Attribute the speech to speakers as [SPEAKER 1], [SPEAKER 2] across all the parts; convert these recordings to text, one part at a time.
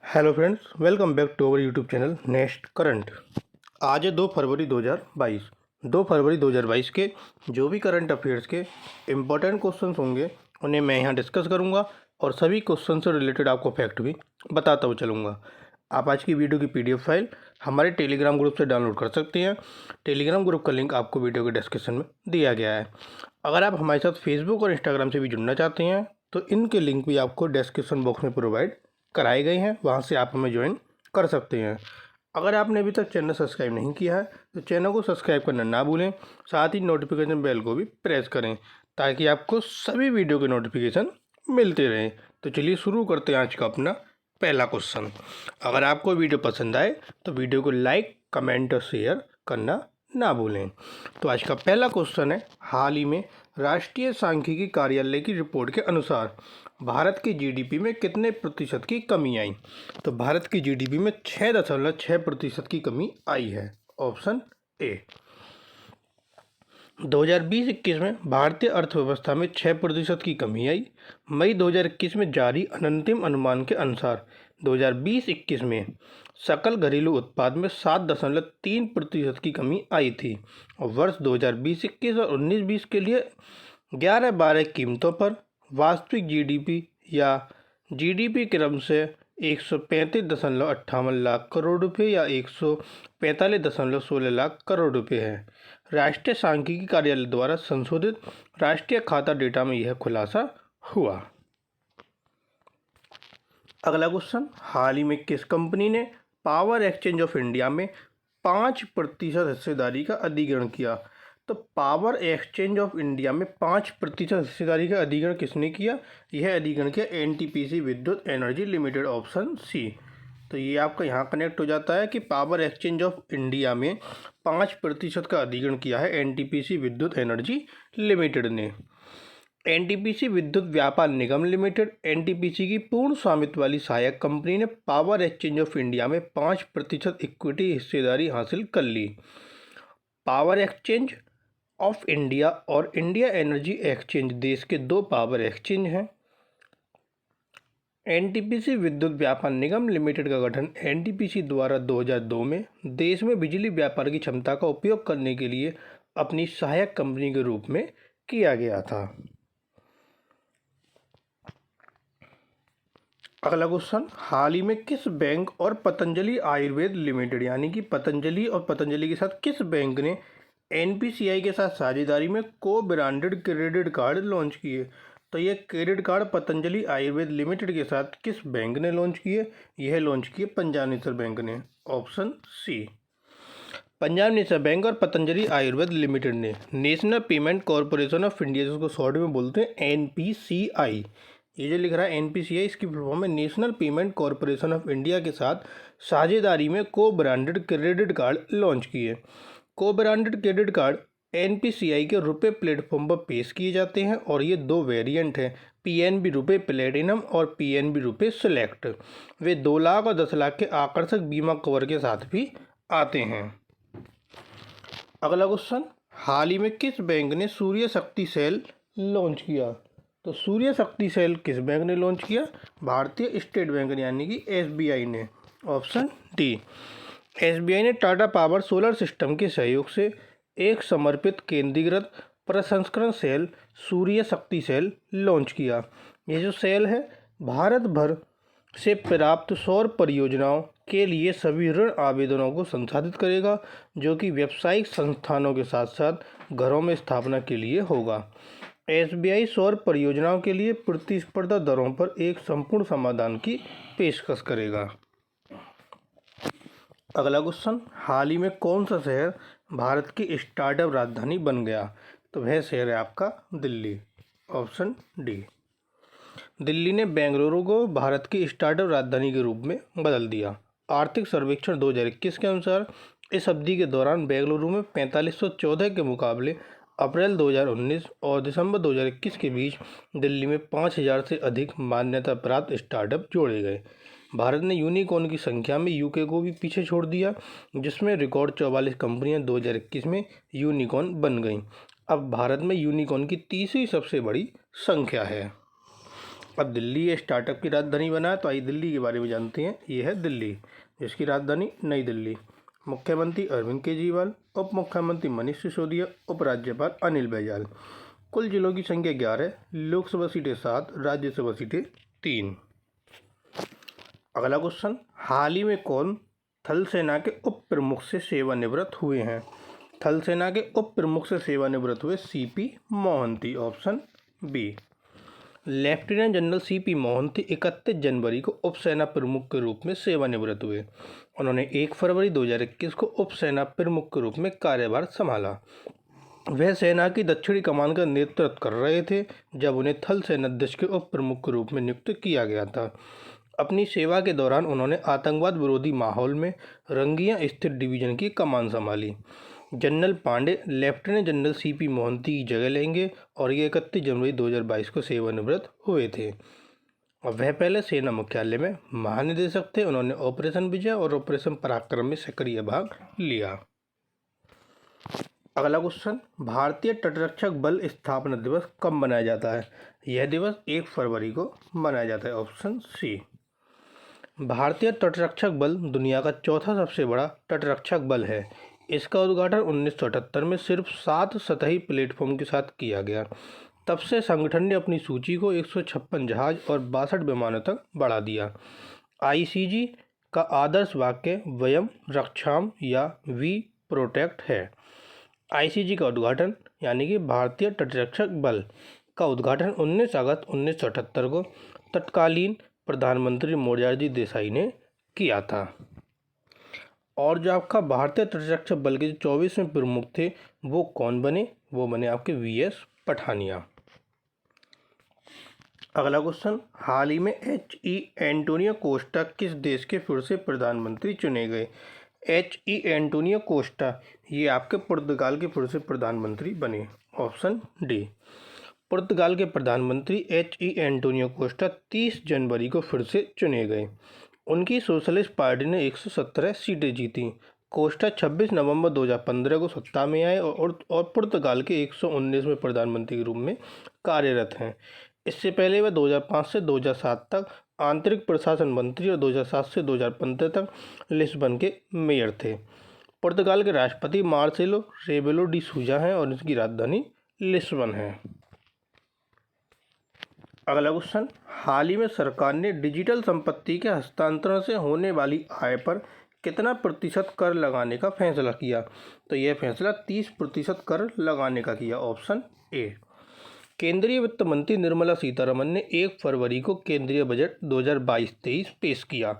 [SPEAKER 1] Hello friends, welcome back to our YouTube channel next current. आज है 2 फरवरी 2022। 2 फरवरी 2022 के जो भी करंट अफेयर्स के इम्पोर्टेंट क्वेश्चंस होंगे उन्हें मैं यहाँ डिस्कस करूँगा और सभी क्वेश्चन से रिलेटेड आपको फैक्ट भी बताता हुआ चलूँगा। आप आज की वीडियो की PDF फाइल हमारे टेलीग्राम ग्रुप से डाउनलोड कर सकते हैं। टेलीग्राम ग्रुप का लिंक आपको वीडियो के डिस्क्रिप्शन में दिया गया है। अगर आप हमारे साथ फेसबुक और इंस्टाग्राम से भी जुड़ना चाहते हैं तो इनके लिंक भी आपको डिस्क्रिप्शन बॉक्स में प्रोवाइड कराए गए हैं, वहाँ से आप हमें ज्वाइन कर सकते हैं। अगर आपने अभी तक चैनल सब्सक्राइब नहीं किया है तो चैनल को सब्सक्राइब करना ना भूलें, साथ ही नोटिफिकेशन बेल को भी प्रेस करें ताकि आपको सभी वीडियो के नोटिफिकेशन मिलते रहें। तो चलिए शुरू करते हैं आज का अपना पहला क्वेश्चन। अगर आपको वीडियो पसंद आए तो वीडियो को लाइक, कमेंट और शेयर करना ना भूलें। तो आज का पहला क्वेश्चन है, हाल ही में राष्ट्रीय सांख्यिकी कार्यालय की रिपोर्ट के अनुसार भारत की जीडीपी में कितने प्रतिशत की कमी आई? तो भारत की जीडीपी में 6.6% की कमी आई है। Option A. 2020-21 में भारतीय अर्थव्यवस्था में 6% की कमी आई। मई 2021 में जारी अंतिम अनुमान के अनुसार 2020-21 में सकल घरेलू उत्पाद में 7.3% की कमी आई थी और वर्ष 2020-21 और 19-20 के लिए 11-12 कीमतों पर वास्तविक जीडीपी या जीडीपी क्रम से 135.58 लाख करोड़ रुपए या 145.16 लाख करोड़ रुपए है। राष्ट्रीय सांख्यिकी कार्यालय द्वारा संशोधित राष्ट्रीय खाता डेटा में यह खुलासा हुआ। अगला क्वेश्चन, हाल ही में किस कंपनी ने पावर एक्सचेंज ऑफ इंडिया में 5% हिस्सेदारी का अधिग्रहण किया? तो पावर एक्सचेंज ऑफ इंडिया में 5% हिस्सेदारी का अधिग्रहण किसने किया? यह अधिग्रहण किया एनटीपीसी विद्युत एनर्जी लिमिटेड। Option C. तो ये आपका यहाँ कनेक्ट हो जाता है कि पावर एक्सचेंज ऑफ इंडिया में 5% का अधिग्रहण किया है एनटीपीसी विद्युत एनर्जी लिमिटेड ने। एनटीपीसी विद्युत व्यापार निगम लिमिटेड एनटीपीसी की पूर्ण स्वामित्व वाली सहायक कंपनी ने पावर एक्सचेंज ऑफ इंडिया में 5% इक्विटी हिस्सेदारी हासिल कर ली। पावर एक्सचेंज ऑफ इंडिया और इंडिया एनर्जी एक्सचेंज देश के 2 पावर एक्सचेंज हैं। एनटीपीसी विद्युत व्यापार निगम लिमिटेड का गठन एनटीपीसी द्वारा 2002 में देश में बिजली व्यापार की क्षमता का उपयोग करने के लिए अपनी सहायक कंपनी के रूप में किया गया था। अगला क्वेश्चन, हाल ही में किस बैंक और पतंजलि आयुर्वेद लिमिटेड यानी कि पतंजलि और पतंजलि के साथ किस बैंक ने एनपीसीआई के साथ साझेदारी में को ब्रांडेड क्रेडिट कार्ड लॉन्च किए? तो ये credit card Patanjali Ayurved limited के साथ किस बैंक ने लॉन्च किए? यह लॉन्च किए पंजाब नेशनल बैंक ने। Option C. Punjab National Bank और पतंजलि आयुर्वेद लिमिटेड ने National payment corporation of India, जिसको शॉर्ट में बोलते हैं एनपीसीआई, ये जो लिख रहा है एनपीसीआई, इसकी फुल फॉर्म है national payment corporation of India के साथ साझेदारी में को ब्रांडेड क्रेडिट कार्ड लॉन्च किए। को ब्रांडेड क्रेडिट कार्ड एनपीसीआई के रुपए प्लेटफॉर्म पर पेश किए जाते हैं और ये 2 वेरिएंट हैं, पीएनबी रुपए प्लेटिनम और पीएनबी रुपए सेलेक्ट। वे 2 लाख और 10 लाख के आकर्षक बीमा कवर के साथ भी आते हैं। अगला क्वेश्चन, हाल ही में किस बैंक ने सूर्य शक्ति सेल लॉन्च किया? तो सूर्य शक्ति सेल किस बैंक ने लॉन्च किया? भारतीय स्टेट बैंक ने यानी कि एसबीआई ने। Option D. एसबीआई ने टाटा पावर सोलर सिस्टम के सहयोग से एक समर्पित केंद्रीकृत प्रसंस्करण सेल सूर्य शक्ति सेल लॉन्च किया। ये जो सेल है भारत भर से प्राप्त सौर परियोजनाओं के लिए सभी ऋण आवेदनों को संसाधित करेगा, जो कि व्यावसायिक संस्थानों के साथ साथ घरों में स्थापना के लिए होगा। एसबीआई सौर परियोजनाओं के लिए प्रतिस्पर्धा दरों पर एक संपूर्ण समाधान की पेशकश करेगा। अगला क्वेश्चन, हाल ही में कौन सा शहर भारत की स्टार्टअप राजधानी बन गया? तो वह शहर है आपका दिल्ली। Option D. दिल्ली ने बेंगलुरु को भारत की स्टार्टअप राजधानी के रूप में बदल दिया। आर्थिक सर्वेक्षण 2021 के अनुसार इस अवधि के दौरान बेंगलुरु में 4514 के मुकाबले अप्रैल 2019 और दिसंबर 2021 के बीच दिल्ली में 5000 से अधिक मान्यता प्राप्त स्टार्टअप जोड़े गए। भारत ने यूनिकॉर्न की संख्या में यूके को भी पीछे छोड़ दिया, जिसमें रिकॉर्ड 44 कंपनियां 2021 में यूनिकॉर्न बन गईं। अब भारत में यूनिकॉर्न की तीसरी सबसे बड़ी संख्या है। अब दिल्ली ये स्टार्टअप की राजधानी बना है, तो आइए दिल्ली के बारे में जानते हैं। ये है दिल्ली, जिसकी राजधानी नई दिल्ली। मुख्यमंत्री अरविंद केजरीवाल, उप मुख्यमंत्री मनीष सिसोदिया, उपराज्यपाल अनिल बैजल। कुल जिलों की संख्या 11, लोकसभा सीटें 7, राज्यसभा सीटें 3। अगला क्वेश्चन, हाल ही में कौन थल सेना के उप प्रमुख से सेवानिवृत्त हुए हैं? थल सेना के उप प्रमुख से सेवानिवृत्त हुए C P Mohanty, option B. Lieutenant general C P Mohanty 31 जनवरी को उप सेना प्रमुख के रूप में सेवानिवृत्त हुए। उन्होंने 1 फरवरी 2021 को उप सेना प्रमुख के रूप में कार्यभार संभाला। वह सेना की दक्षिणी कमान का नेतृत्व कर रहे थे जब उन्हें थल सेनाध्यक्ष के उप प्रमुख के रूप में नियुक्त किया गया था। अपनी सेवा के दौरान उन्होंने आतंकवाद विरोधी माहौल में रंगिया स्थित डिवीजन की कमान संभाली। General Pande lieutenant general C P Mohanty की जगह लेंगे और ये 31 जनवरी 2022 को सेवानिवृत्त हुए थे। और वह पहले सेना मुख्यालय में महानिदेशक थे। उन्होंने ऑपरेशन विजय और ऑपरेशन पराक्रम में सक्रिय भाग लिया। अगला क्वेश्चन, भारतीय तटरक्षक बल स्थापना दिवस कब मनाया जाता है? यह दिवस 1 फरवरी को मनाया जाता है, ऑप्शन सी। भारतीय तटरक्षक बल दुनिया का चौथा सबसे बड़ा तटरक्षक बल है। इसका उद्घाटन 1978 में सिर्फ 7 सतही प्लेटफॉर्म के साथ किया गया। तब से संगठन ने अपनी सूची को 156 जहाज और 62 विमानों तक बढ़ा दिया। आईसीजी का आदर्श वाक्य वयम रक्षाम या वी प्रोटेक्ट है। आईसीजी का उद्घाटन यानी कि भारतीय तटरक्षक बल का उद्घाटन 19 अगस्त 1978 को तत्कालीन प्रधानमंत्री मोरारजी देसाई ने किया था। और जो आपका भारतीय तटरक्षक बल के 24वें प्रमुख थे वो कौन बने? वो बने आपके वीएस पठानिया। अगला क्वेश्चन, हाल ही में एच.ई. एंटोनियो कोस्टा किस देश के फिर से प्रधानमंत्री चुने गए? एच.ई. एंटोनियो कोस्टा ये आपके पुर्तगाल के फिर से प्रधानमंत्री बने, ऑप्शन डी। पुर्तगाल के प्रधानमंत्री एच.ई. एंटोनियो कोस्टा 30 जनवरी को फिर से चुने गए। उनकी सोशलिस्ट पार्टी ने 117 सीटें जीती। कोस्टा 26 नवंबर 2015 को सत्ता में आए और पुर्तगाल के 119वें प्रधानमंत्री के रूप में कार्यरत हैं। इससे पहले वह 2005 से 2007 तक आंतरिक प्रशासन मंत्री और 2007 से 2015 तक लिस्बन के मेयर थे। पुर्तगाल के राष्ट्रपति मार्सेलो रेबेलो डी सूजा हैं और इसकी राजधानी लिस्बन है। अगला क्वेश्चन, हाल ही में सरकार ने डिजिटल संपत्ति के हस्तांतरण से होने वाली आय पर कितना प्रतिशत कर लगाने का फैसला किया? तो यह फैसला 30% कर लगाने का किया, ऑप्शन ए। केंद्रीय वित्त मंत्री निर्मला सीतारमण ने 1 फरवरी को केंद्रीय बजट 2022-23 पेश किया।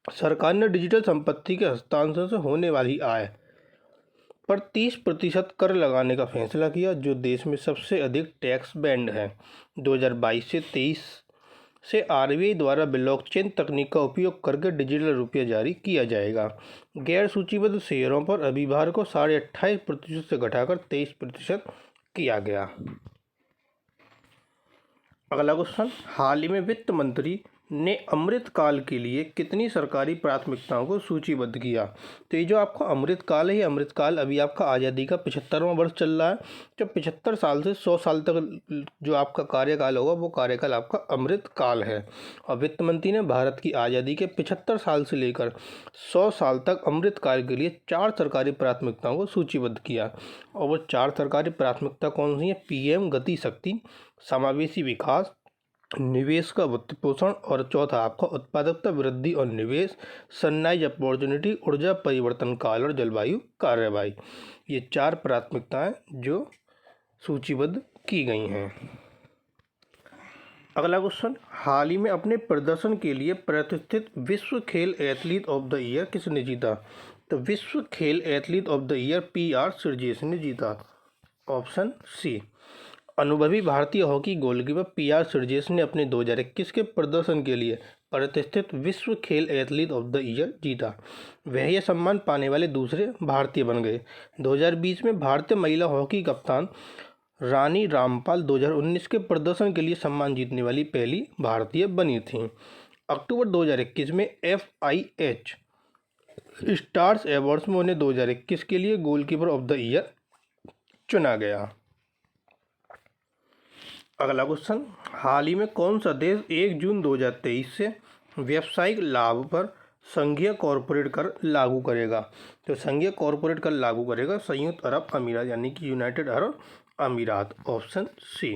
[SPEAKER 1] सरकार ने डिजिटल संपत्ति के हस्तांतरण से होने वाली आय पर 30% कर लगाने का फैसला किया, जो देश में सबसे अधिक टैक्स बैंड है। 2022 से 23 से आरबीआई द्वारा ब्लॉकचेन तकनीक का उपयोग करके डिजिटल रुपया जारी किया जाएगा। गैर सूचीबद्ध शेयरों पर अभिभार को 28.5% से घटाकर 23% किया गया। अगला क्वेश्चन, हाल ही में वित्त मंत्री ने अमृतकाल के लिए कितनी सरकारी प्राथमिकताओं को सूचीबद्ध किया? तो ये जो आपका अमृतकाल है, ये अमृतकाल अभी आपका आज़ादी का 75वां वर्ष चल रहा है। जब 75 साल से 100 साल तक जो आपका कार्यकाल होगा वो कार्यकाल आपका अमृतकाल है। और वित्त मंत्री ने भारत की आज़ादी के 75 साल से लेकर 100 साल तक अमृतकाल के लिए 4 सरकारी प्राथमिकताओं को सूचीबद्ध किया। और वो 4 सरकारी प्राथमिकता कौन सी हैं? पीएम गति शक्ति, समावेशी विकास, निवेश का वित्त पोषण और चौथा आपका उत्पादकता वृद्धि और निवेश, सनराइज अपॉर्चुनिटी, ऊर्जा परिवर्तन काल और जलवायु कार्रवाई। ये 4 प्राथमिकताएं जो सूचीबद्ध की गई हैं। अगला क्वेश्चन, हाल ही में अपने प्रदर्शन के लिए प्रतिष्ठित विश्व खेल एथलीट ऑफ द ईयर किसने जीता? तो विश्व खेल athlete of the year P R. Sreejesh ने जीता, ऑप्शन सी। अनुभवी भारतीय हॉकी गोलकीपर पी.आर. श्रीजेश ने अपने 2021 के प्रदर्शन के लिए प्रतिष्ठित विश्व खेल एथलीट ऑफ द ईयर जीता। वह यह सम्मान पाने वाले दूसरे भारतीय बन गए। 2020 में भारतीय महिला हॉकी कप्तान रानी रामपाल 2019 के प्रदर्शन के लिए सम्मान जीतने वाली पहली भारतीय बनी थी। अक्टूबर 2021 में FIH स्टार्स अवार्ड्स में उन्हें 2021 के लिए गोलकीपर ऑफ द ईयर चुना गया। अगला क्वेश्चन, हाल ही में कौन सा देश 1 जून 2023 से व्यावसायिक लाभ पर संघीय कॉरपोरेट कर लागू करेगा? तो संघीय कॉरपोरेट कर लागू करेगा संयुक्त अरब अमीरात यानी कि यूनाइटेड अरब अमीरात। Option C.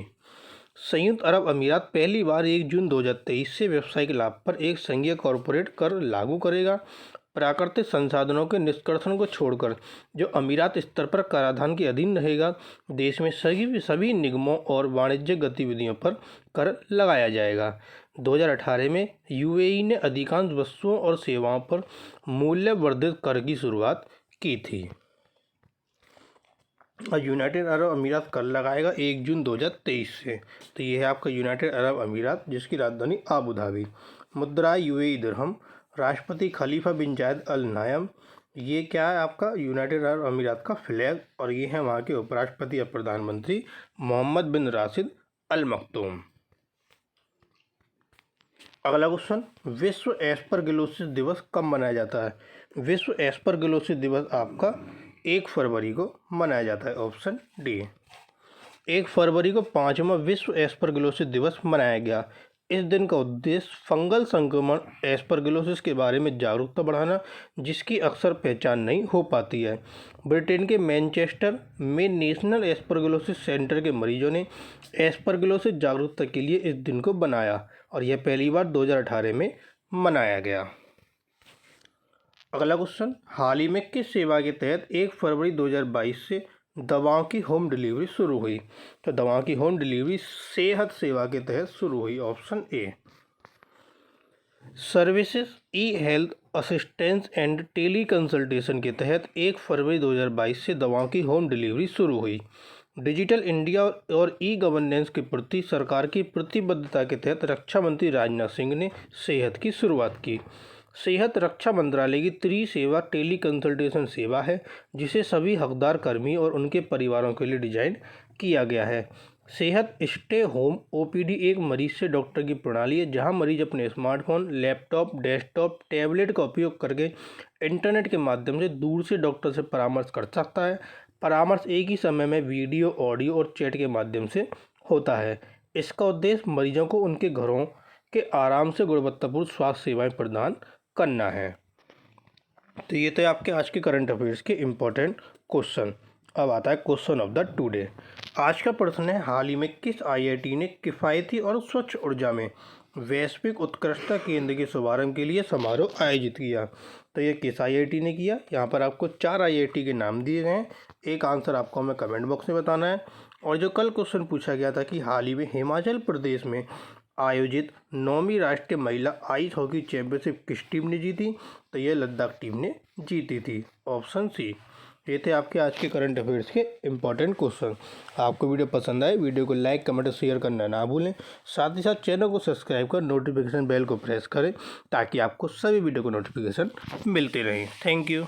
[SPEAKER 1] संयुक्त अरब अमीरात पहली बार 1 जून 2023 से व्यावसायिक लाभ पर एक संघीय कॉरपोरेट कर लागू करेगा। प्राकृतिक संसाधनों के निष्कर्षण को छोड़कर जो अमीरात स्तर पर कराधान के अधीन रहेगा, देश में सभी निगमों और वाणिज्यिक गतिविधियों पर कर लगाया जाएगा। 2018 में यूएई ने अधिकांश वस्तुओं और सेवाओं पर मूल्य वर्धित कर की शुरुआत की थी। और यूनाइटेड अरब अमीरात कर लगाएगा 1 जून 2023 से। तो ये है आपका यूनाइटेड अरब अमीरात, जिसकी राजधानी आबू धाबी। मुद्रा यूएई दिरहम। राष्ट्रपति खलीफा बिन जायद अल नायम। ये क्या है आपका यूनाइटेड अरब अमीरात का फ्लैग, और ये है वहाँ के उपराष्ट्रपति और प्रधानमंत्री मोहम्मद बिन राशिद अल मखदूम। अगला क्वेश्चन, विश्व एस्परगिलोसिस दिवस कब मनाया जाता है? विश्व एस्परगिलोसिस दिवस आपका 1 फरवरी को मनाया जाता है। Option D. 1 फरवरी को 5वां विश्व एस्परगिलोसिस दिवस मनाया गया। इस दिन का उद्देश्य फंगल संक्रमण एस्परगिलोसिस के बारे में जागरूकता बढ़ाना, जिसकी अक्सर पहचान नहीं हो पाती है। ब्रिटेन के मैनचेस्टर में नेशनल एस्परगिलोसिस सेंटर के मरीजों ने एस्परगिलोसिस जागरूकता के लिए इस दिन को बनाया, और यह पहली बार 2018 में मनाया गया। अगला क्वेश्चन, हाल ही में किस सेवा के तहत 1 फरवरी 2022 से दवाओं की होम डिलीवरी शुरू हुई? तो दवाओं की होम डिलीवरी सेहत सेवा के तहत शुरू हुई। Option A. Services e health assistance and teleconsultation के तहत 1 फरवरी 2022 से दवाओं की होम डिलीवरी शुरू हुई। डिजिटल इंडिया और ई गवर्नेंस के प्रति सरकार की प्रतिबद्धता के तहत रक्षा मंत्री राजनाथ सिंह ने सेहत की शुरुआत की। सेहत रक्षा मंत्रालय की त्रिसेवा टेली कंसल्टेशन सेवा है, जिसे सभी हकदार कर्मी और उनके परिवारों के लिए डिजाइन किया गया है। सेहत स्टे होम ओपीडी एक मरीज से डॉक्टर की प्रणाली है, जहां मरीज अपने स्मार्टफोन, लैपटॉप, डेस्कटॉप, टैबलेट का उपयोग करके इंटरनेट के माध्यम से दूर से डॉक्टर से परामर्श कर सकता है। परामर्श एक ही समय में वीडियो, ऑडियो और चैट के माध्यम से होता है। इसका उद्देश्य मरीजों को उनके घरों के आराम से गुणवत्तापूर्ण स्वास्थ्य सेवाएं प्रदान करना है। तो ये तो आपके आज के करंट अफेयर्स के इम्पोर्टेंट क्वेश्चन। अब आता है क्वेश्चन ऑफ द टुडे। आज का प्रश्न है, हाल ही में किस आईआईटी ने किफ़ायती और स्वच्छ ऊर्जा में वैश्विक उत्कृष्टता केंद्र के शुभारंभ के लिए समारोह आयोजित किया? तो ये किस आईआईटी ने किया? यहाँ पर आपको 4 आईआईटी के नाम दिए गए हैं। एक आंसर आपको हमें कमेंट बॉक्स में बताना है। और जो कल क्वेश्चन पूछा गया था कि हाल ही में हिमाचल प्रदेश में आयोजित 9वीं राष्ट्रीय महिला आइस हॉकी चैंपियनशिप किस टीम ने जीती? तो ये लद्दाख टीम ने जीती थी। Option C. ये थे आपके आज के करंट अफेयर्स के इम्पोर्टेंट क्वेश्चन। आपको वीडियो पसंद आए, वीडियो को लाइक, कमेंट और शेयर करना ना भूलें। साथ ही साथ चैनल को सब्सक्राइब कर नोटिफिकेशन बेल को प्रेस करें, ताकि आपको सभी वीडियो को नोटिफिकेशन मिलते रहें। Thank you.